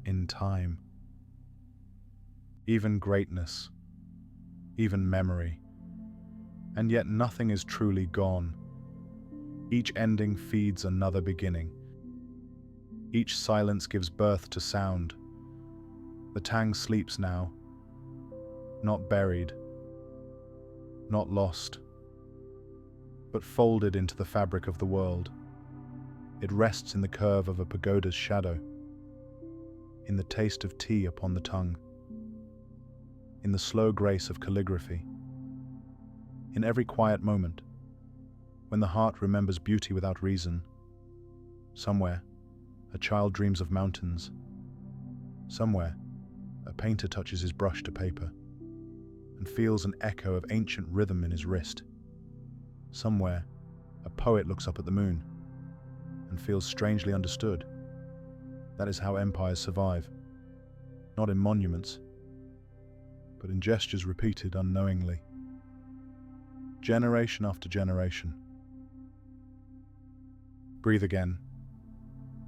in time. Even greatness, even memory. And yet nothing is truly gone. Each ending feeds another beginning. Each silence gives birth to sound. The Tang sleeps now, not buried, not lost, but folded into the fabric of the world. It rests in the curve of a pagoda's shadow, in the taste of tea upon the tongue, in the slow grace of calligraphy. In every quiet moment, when the heart remembers beauty without reason, somewhere, a child dreams of mountains. Somewhere, a painter touches his brush to paper and feels an echo of ancient rhythm in his wrist. Somewhere, a poet looks up at the moon and feels strangely understood. That is how empires survive, not in monuments, but in gestures repeated unknowingly, generation after generation. Breathe again.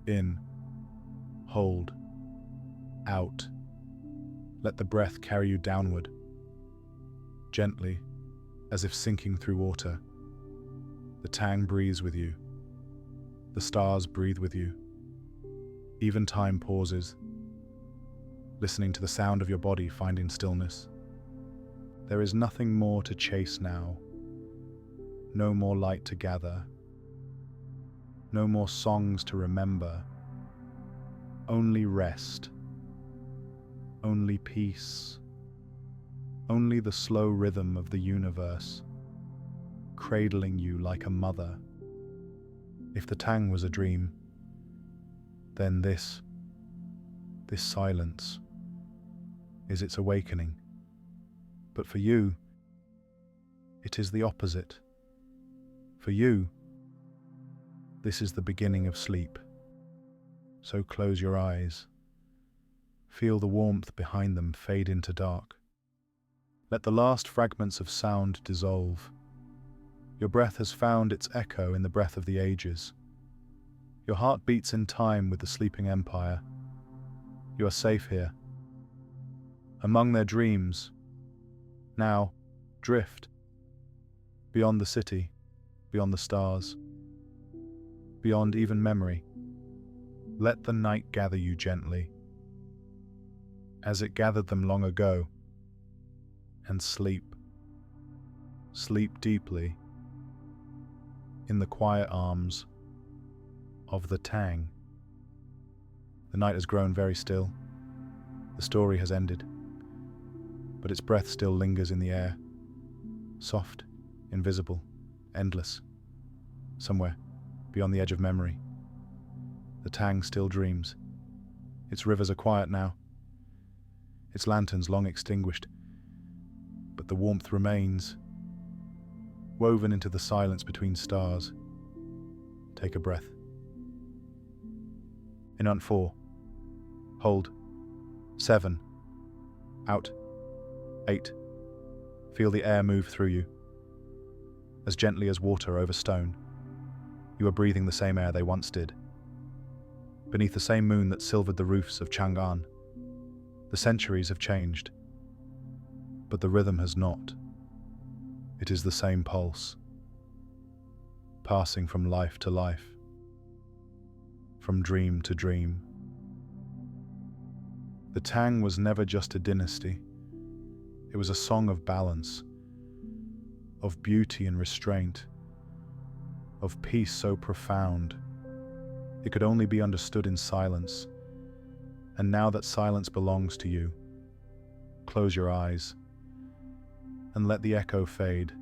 In, hold, out. Let the breath carry you downward, gently, as if sinking through water. The Tang breathes with you. The stars breathe with you. Even time pauses, listening to the sound of your body finding stillness. There is nothing more to chase now. No more light to gather. No more songs to remember. Only rest. Only peace. Only the slow rhythm of the universe, cradling you like a mother. If the Tang was a dream, then this silence is its awakening. But for you, it is the opposite. For you, this is the beginning of sleep. So close your eyes. Feel the warmth behind them fade into dark. Let the last fragments of sound dissolve. Your breath has found its echo in the breath of the ages. Your heart beats in time with the sleeping empire. You are safe here. Among their dreams. Now, drift. Beyond the city, beyond the stars, beyond even memory. Let the night gather you gently, as it gathered them long ago, and sleep. Sleep deeply in the quiet arms of the Tang. The night has grown very still. The story has ended, but its breath still lingers in the air, soft, invisible, endless. Somewhere, beyond the edge of memory, the Tang still dreams. Its rivers are quiet now, its lanterns long extinguished, but the warmth remains, woven into the silence between stars. Take a breath. In on 4. Hold. 7. Out. 8. Feel the air move through you. As gently as water over stone, you are breathing the same air they once did. Beneath the same moon that silvered the roofs of Chang'an, the centuries have changed, but the rhythm has not. It is the same pulse, passing from life to life, from dream to dream. The Tang was never just a dynasty. It was a song of balance, of beauty and restraint, of peace so profound it could only be understood in silence. And now that silence belongs to you, close your eyes and let the echo fade.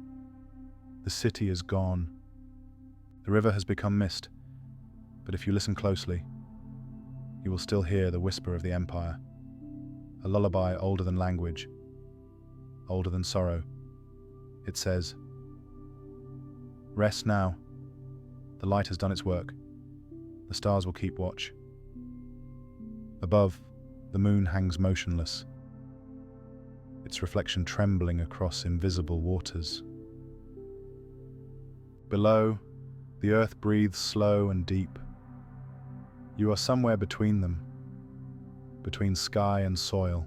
The city is gone. The river has become mist, but if you listen closely, you will still hear the whisper of the empire, a lullaby older than language, older than sorrow. It says, "Rest now. The light has done its work. The stars will keep watch." Above, the moon hangs motionless, its reflection trembling across invisible waters. Below, the earth breathes slow and deep. You are somewhere between them, between sky and soil,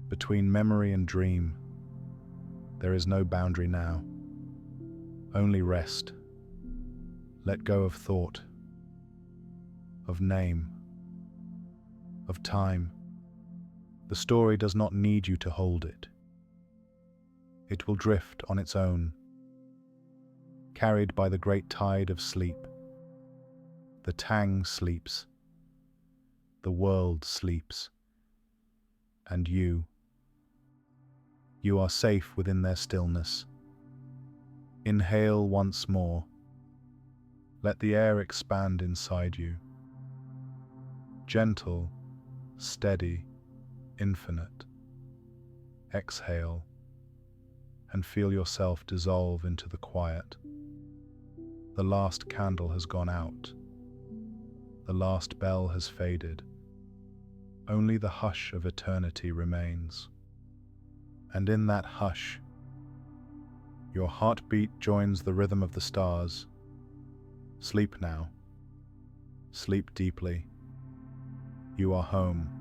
between memory and dream. There is no boundary now, only rest. Let go of thought, of name, of time. The story does not need you to hold it. It will drift on its own, carried by the great tide of sleep. The Tang sleeps, the world sleeps, and you You are safe within their stillness. Inhale once more. Let the air expand inside you. Gentle, steady, infinite. Exhale and feel yourself dissolve into the quiet. The last candle has gone out. The last bell has faded. Only the hush of eternity remains. And in that hush, your heartbeat joins the rhythm of the stars. Sleep now. Sleep deeply. You are home.